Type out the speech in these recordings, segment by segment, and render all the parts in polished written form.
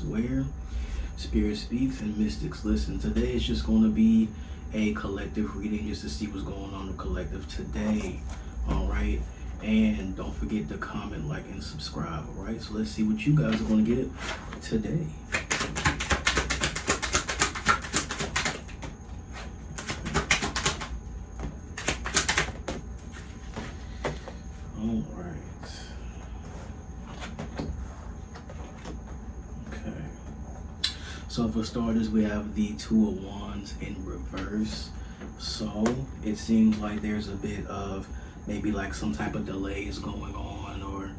swear. Spirit speaks and mystics listen. Today is just going to be a collective reading just to see what's going on in the collective today. All right. And don't forget to comment, like, and subscribe. All right. So let's see what you guys are going to get today. All right. Okay. So for starters, we have the Two of Wands in reverse. So it seems like there's a bit of maybe like some type of delays going on, or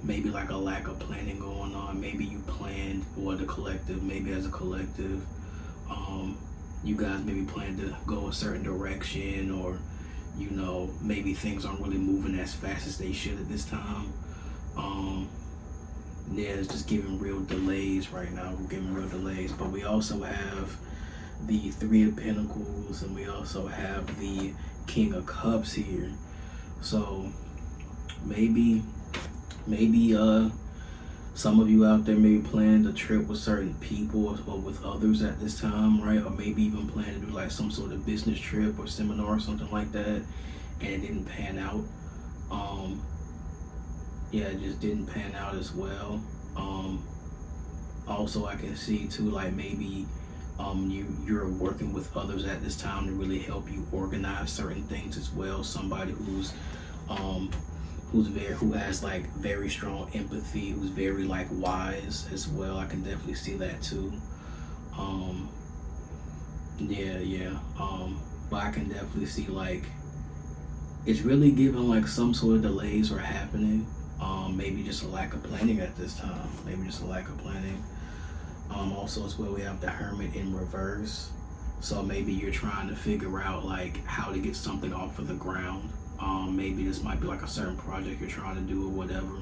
maybe like a lack of planning going on. Maybe you planned, or the collective, maybe as a collective, you guys maybe planned to go a certain direction, or you know, maybe things aren't really moving as fast as they should at this time. Yeah, it's just giving real delays right now. We're giving real delays. But we also have the Three of Pentacles, and we also have the King of Cups here. So maybe some of you out there maybe planned a trip with certain people or with others at this time, right? Or maybe even plan to do like some sort of business trip or seminar or something like that, and it didn't pan out. Yeah, it just didn't pan out as well. Also, I can see too, like maybe you're working with others at this time to really help you organize certain things as well. Somebody who has like very strong empathy, who's very like wise as well. I can definitely see that too. But I can definitely see like it's really giving like some sort of delays are happening. Maybe just a lack of planning at this time. Maybe just a lack of planning. Also as well, we have the Hermit in reverse. So maybe you're trying to figure out like how to get something off of the ground. Maybe this might be like a certain project you're trying to do or whatever,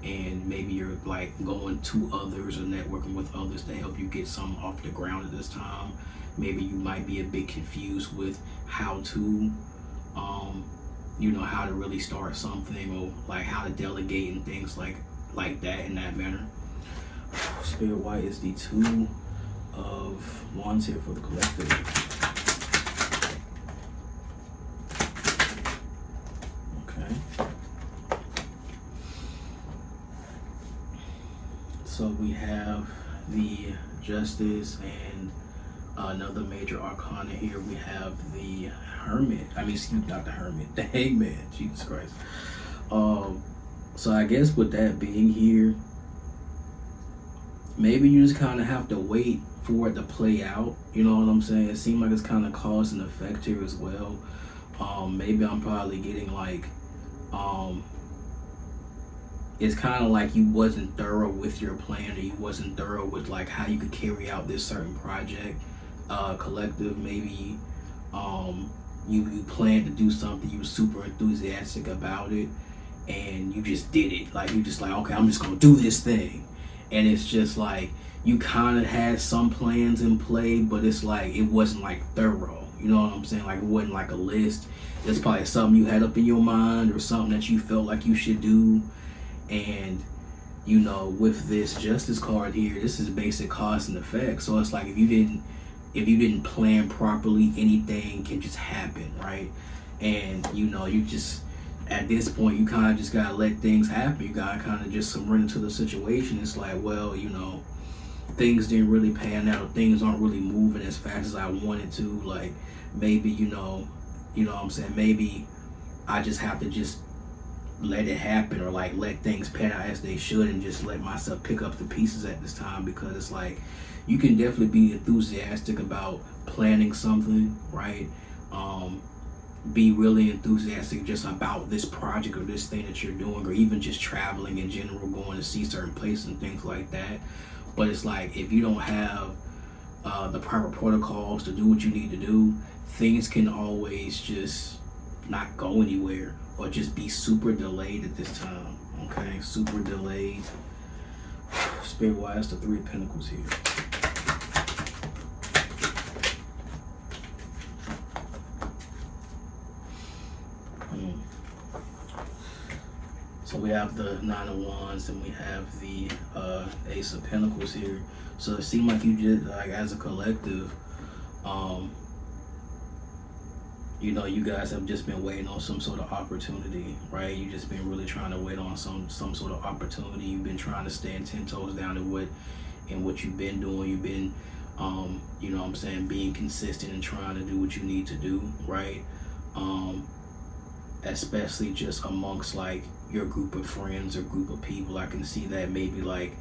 and maybe you're like going to others or networking with others to help you get something off the ground at this time. Maybe you might be a bit confused with how to you know, how to really start something, or like how to delegate and things like that in that manner. Spirit, why is the Two of Wands here for the collective? So we have the Justice, and another major arcana here. We have the Hermit. Not the Hermit, the Hangman. Jesus Christ. So I guess with that being here, maybe you just kind of have to wait for it to play out. You know what I'm saying? It seems like it's kind of cause and effect here as well. Maybe I'm probably getting like, it's kind of like you wasn't thorough with your plan, or you wasn't thorough with like how you could carry out this certain project. Collective, maybe you planned to do something, you were super enthusiastic about it, and you just did it. Like you just like, okay, I'm just gonna do this thing. And it's just like you kind of had some plans in play, but it's like it wasn't like thorough. You know what I'm saying? Like it wasn't like a list. It's probably something you had up in your mind, or something that you felt like you should do. And you know, with this Justice card here, this is basic cause and effect. So it's like if you didn't plan properly, anything can just happen, right? And you know, you just at this point you kind of just gotta let things happen. You gotta kind of just surrender to the situation. It's like, well, you know, things didn't really pan out. Things aren't really moving as fast as I wanted to. Like maybe you know what I'm saying, maybe I just have to just let it happen, or like let things pan out as they should, and just let myself pick up the pieces at this time. Because it's like you can definitely be enthusiastic about planning something, right? Be really enthusiastic just about this project or this thing that you're doing, or even just traveling in general, going to see certain places and things like that. But it's like if you don't have the proper protocols to do what you need to do, things can always just not go anywhere, or just be super delayed at this time. Okay, super delayed. Spirit, why is the Three of Pentacles here? So we have the Nine of Wands and we have the Ace of Pentacles here. So it seemed like you did, like, as a collective, you know, you guys have just been waiting on some sort of opportunity, right? You just been really trying to wait on some sort of opportunity. You've been trying to stand 10 toes down in what you've been doing. You've been, you know what I'm saying, being consistent and trying to do what you need to do, right? Especially just amongst like your group of friends or group of people. I can see that maybe like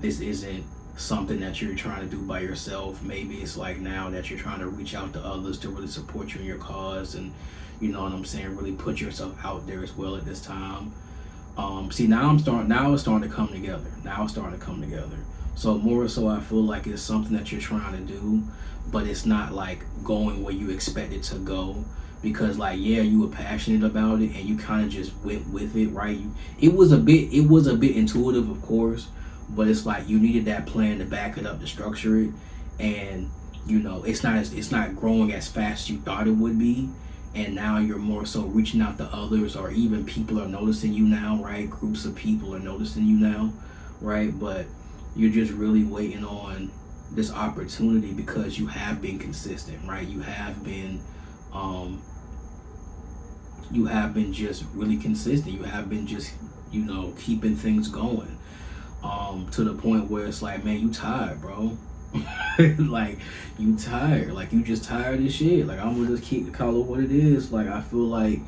this isn't something that you're trying to do by yourself. Maybe it's like now that you're trying to reach out to others to really support you in your cause, and you know what I'm saying, really put yourself out there as well at this time. See, now it's starting to come together. So more so, I feel like it's something that you're trying to do, but it's not like going where you expect it to go. Because like, yeah, you were passionate about it and you kind of just went with it, right? It was a bit intuitive, of course, but it's like you needed that plan to back it up, to structure it. And you know, it's not growing as fast as you thought it would be. And now you're more so reaching out to others, or even people are noticing you now, right? Groups of people are noticing you now, right? But you're just really waiting on this opportunity because you have been consistent, right? You have been just really consistent. You have been just, you know, keeping things going, to the point where it's like, man, you tired, bro. Like, you tired. Like, you just tired of shit. Like, I'm gonna just call it what it is. Like, I feel like,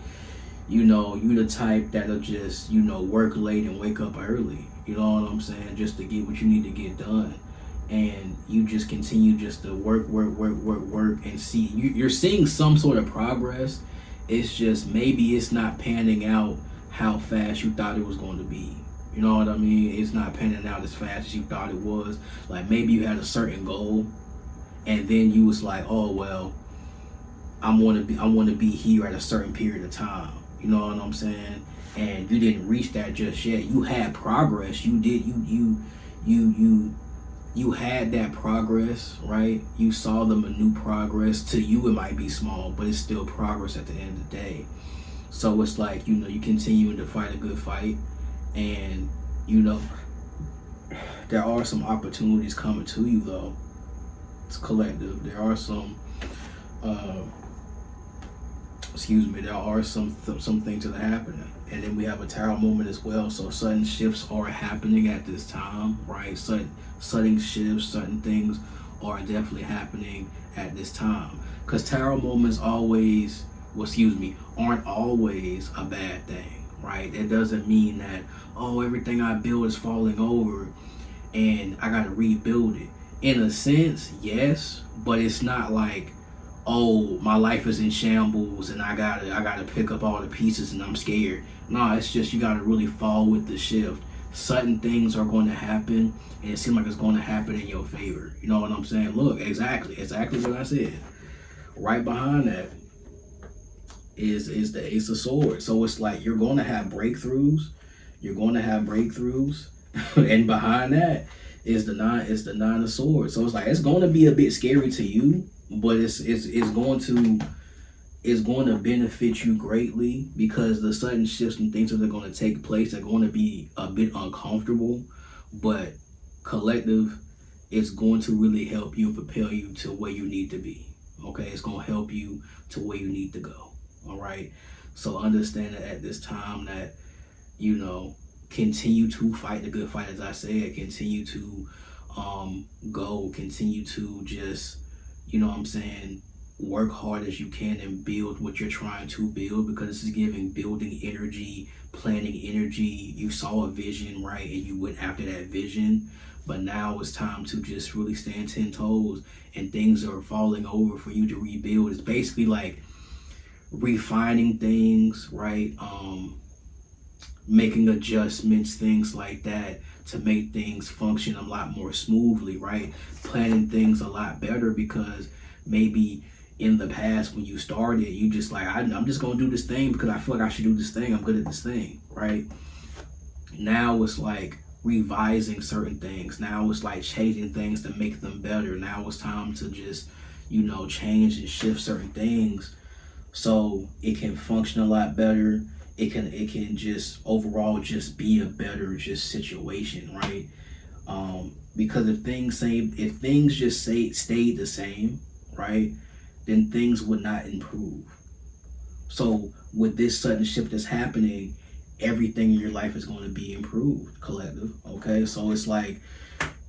you know, you the type that'll just, you know, work late and wake up early. You know what I'm saying? Just to get what you need to get done. And you just continue just to work, and see. You're seeing some sort of progress. It's just maybe it's not panning out how fast you thought it was going to be. You know what I mean? It's not panning out as fast as you thought it was. Like, maybe you had a certain goal, and then you was like, oh well, I want to be here at a certain period of time. You know what I'm saying? And you didn't reach that just yet. You had progress. You did. You had that progress, right? You saw the minute progress. To you, it might be small, but it's still progress at the end of the day. So it's like, you know, you continuing to fight a good fight, and you know, there are some opportunities coming to you though. It's collective. There are some, there are some things that are happening. And then we have a tarot moment as well. So sudden shifts are happening at this time, right? Sudden shifts, certain things are definitely happening at this time. Because tarot moments aren't always a bad thing, right? It doesn't mean that, oh, everything I build is falling over and I gotta rebuild it. In a sense, yes, but it's not like, oh, my life is in shambles and I gotta pick up all the pieces and I'm scared. No, it's just you gotta really fall with the shift. Certain things are going to happen, and it seems like it's going to happen in your favor. You know what I'm saying? Look, exactly what I said. Right behind that is the Ace of Swords. So it's like you're going to have breakthroughs. And behind that is the Nine of Swords. So it's like it's going to be a bit scary to you, but it's going to benefit you greatly, because the sudden shifts and things that are going to take place are going to be a bit uncomfortable, but collective, it's going to really help you and propel you to where you need to be. Okay, it's going to help you to where you need to go. All right, so understand that at this time that, you know, continue to fight the good fight, as I said. Continue to continue to just, you know what I'm saying, work hard as you can and build what you're trying to build, because this is giving building energy, planning energy. You saw a vision, right? And you went after that vision, but now it's time to just really stand 10 toes, and things are falling over for you to rebuild. It's basically like refining things, right? Making adjustments, things like that, to make things function a lot more smoothly, right? Planning things a lot better, because maybe in the past when you started, you just like, I'm just gonna do this thing because I feel like I should do this thing. I'm good at this thing, right? Now it's like revising certain things. Now it's like changing things to make them better. Now it's time to just, you know, change and shift certain things so it can function a lot better. it can just overall just be a better just situation, right? Because if things just stayed the same, right, then things would not improve. So with this sudden shift that's happening, everything in your life is going to be improved, collective. Okay, so it's like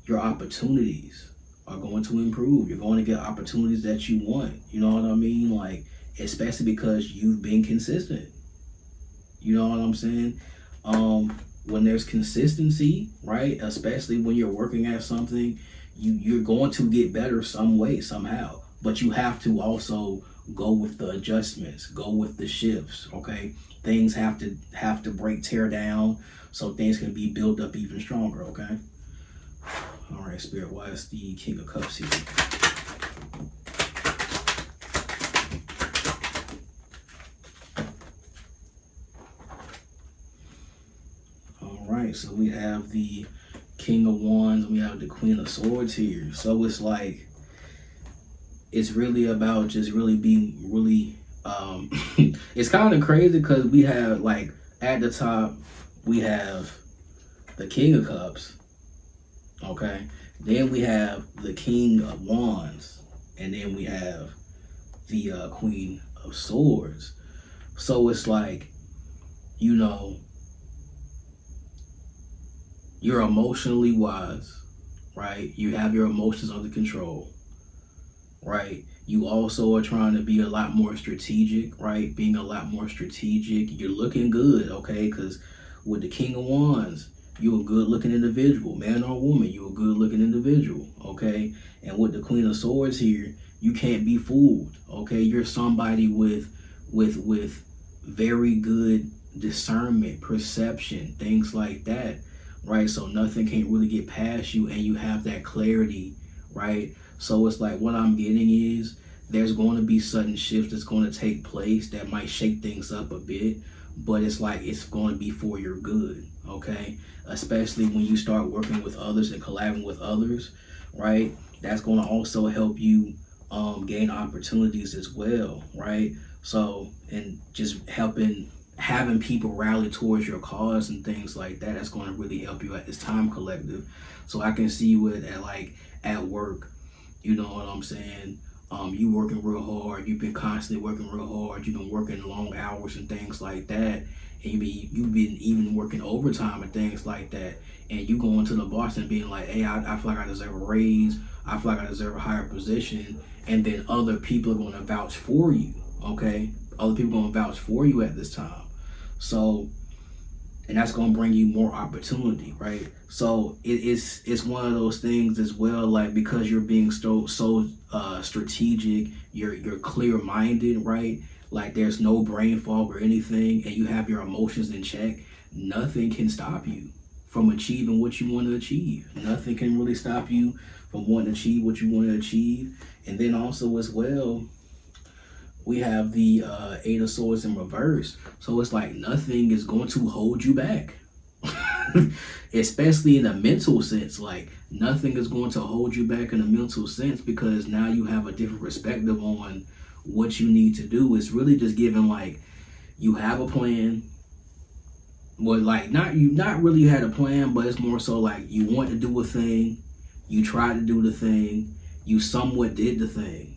your opportunities are going to improve. You're going to get opportunities that you want. You know what I mean? Like, especially because you've been consistent. You know what I'm saying? When there's consistency, right? Especially when you're working at something, you're going to get better some way, somehow. But you have to also go with the adjustments, go with the shifts, okay? Things have to break, tear down, so things can be built up even stronger, okay? All right, Spirit, why is the King of Cups here? All right, so we have the King of Wands, and we have the Queen of Swords here. So it's like, it's really about just really being really, it's kind of crazy because we have, like, at the top, we have the King of Cups, okay? Then we have the King of Wands, and then we have the Queen of Swords. So it's like, you know, you're emotionally wise, right? You have your emotions under control, right? You also are trying to be a lot more strategic, right? Being a lot more strategic. You're looking good, okay? Because with the King of Wands, you're a good looking individual, man or woman, you're a good looking individual, okay? And with the Queen of Swords here, you can't be fooled, okay? You're somebody with very good discernment, perception, things like that, right? So nothing can really get past you, and you have that clarity, right? So it's like, what I'm getting is there's going to be sudden shifts that's going to take place that might shake things up a bit, but it's like, it's going to be for your good, okay? Especially when you start working with others and collabing with others, right? That's going to also help you gain opportunities as well, right? So, and just having people rally towards your cause and things like that, that's going to really help you at this time, collective. So I can see you at work, you know what I'm saying? You working real hard. You've been constantly working real hard. You've been working long hours and things like that. And you've been even working overtime and things like that. And you going to the boss and being like, hey, I feel like I deserve a raise. I feel like I deserve a higher position. And then other people are going to vouch for you, okay? Other people are going to vouch for you at this time. So, and that's going to bring you more opportunity, right? So it's one of those things as well, like, because you're being so strategic, you're clear-minded, right? Like, there's no brain fog or anything, and you have your emotions in check. Nothing can stop you from achieving what you want to achieve. Nothing can really stop you from wanting to achieve what you want to achieve. And then also as well, we have the Eight of Swords in reverse. So it's like nothing is going to hold you back. Especially in a mental sense. Like, nothing is going to hold you back in a mental sense, because now you have a different perspective on what you need to do. It's really just giving, like, you have a plan. Well, like, not really you had a plan, but it's more so like you want to do a thing, you tried to do the thing, you somewhat did the thing.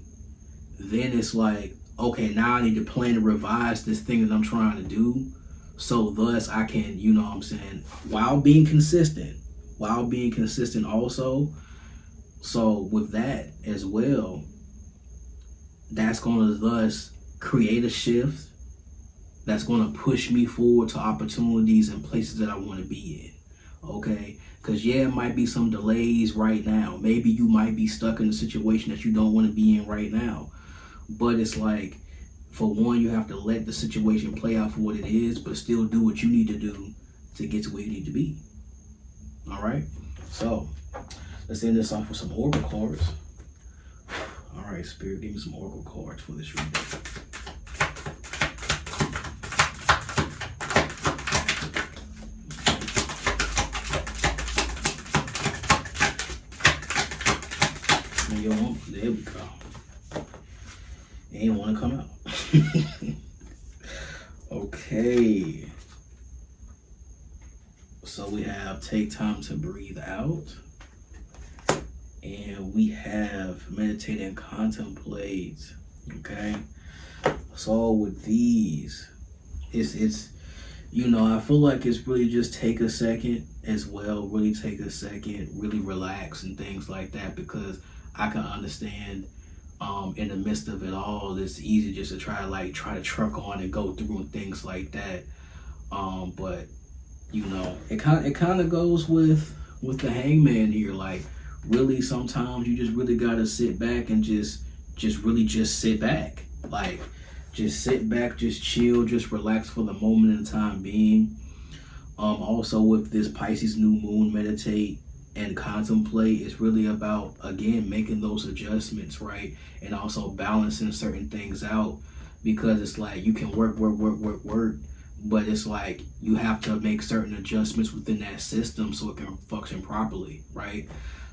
Then it's like, okay, now I need to plan to revise this thing that I'm trying to do, so thus I can, you know what I'm saying, while being consistent also. So with that as well, that's going to thus create a shift that's going to push me forward to opportunities and places that I want to be in, okay? Because, yeah, it might be some delays right now. Maybe you might be stuck in a situation that you don't want to be in right now. But it's like, for one, you have to let the situation play out for what it is, but still do what you need to do to get to where you need to be. All right? So, let's end this off with some oracle cards. All right, Spirit, give me some oracle cards for this reading. There we go. It ain't want to come out. Okay. Okay. So we have take time to breathe out. And we have meditate and contemplate. Okay. So with these, it's you know, I feel like it's really just take a second as well. Really take a second, really relax and things like that, because I can understand in the midst of it all, it's easy just to try to truck on and go through and things like that. But you know, it kind of goes with the hangman here. Like, really, sometimes you just really gotta sit back and just sit back. Like, just sit back, just chill, just relax for the moment in time being. Also with this Pisces new moon, meditate and contemplate, it's really about, again, making those adjustments, right? And also balancing certain things out, because it's like you can work, but it's like you have to make certain adjustments within that system so it can function properly, right?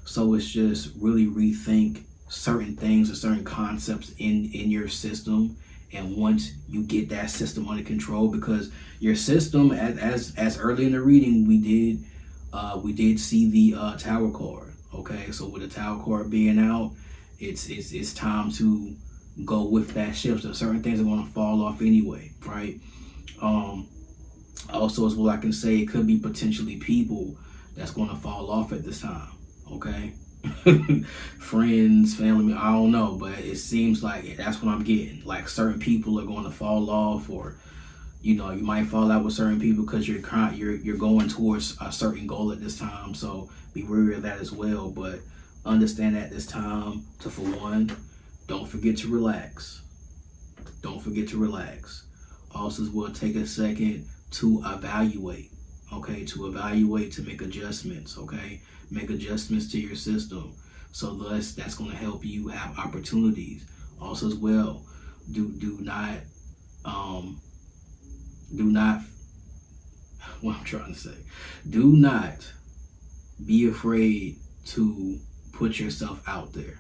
So it's just really rethink certain things or certain concepts in your system. And once you get that system under control, because your system, as early in the reading we did see the Tower card. Okay, so with the Tower card being out, it's time to go with that shift. So certain things are going to fall off anyway, right? Also, as well, I can say it could be potentially people that's going to fall off at this time. Okay. Friends, family, I don't know, but it seems like that's what I'm getting. Like, certain people are going to fall off, or you know, you might fall out with certain people because you're going towards a certain goal at this time. So be wary of that as well. But understand at this time to, for one, don't forget to relax. Don't forget to relax. Also, as well, take a second to evaluate. Okay, to evaluate, to make adjustments. Okay, make adjustments to your system. So thus, that's going to help you have opportunities. Also, as well, do not what I'm trying to say. Do not be afraid to put yourself out there.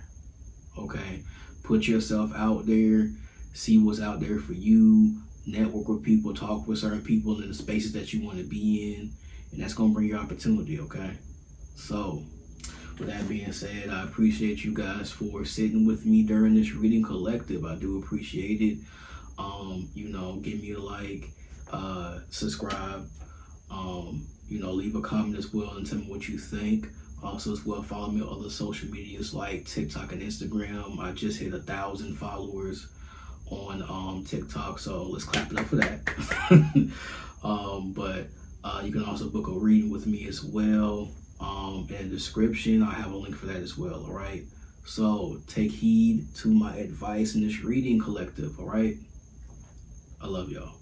Okay, put yourself out there. See what's out there for you. Network with people, talk with certain people in the spaces that you want to be in, and that's going to bring you opportunity. Okay, so with that being said, I appreciate you guys for sitting with me during this reading collective. I do appreciate it. You know, give me a like, subscribe, you know, leave a comment as well and tell me what you think. Also, as well, follow me on other social medias like TikTok and Instagram. I just hit 1,000 followers on TikTok, so let's clap it up for that. But you can also book a reading with me as well. In the description, I have a link for that as well. All right, so take heed to my advice in this reading collective. All right, I love y'all.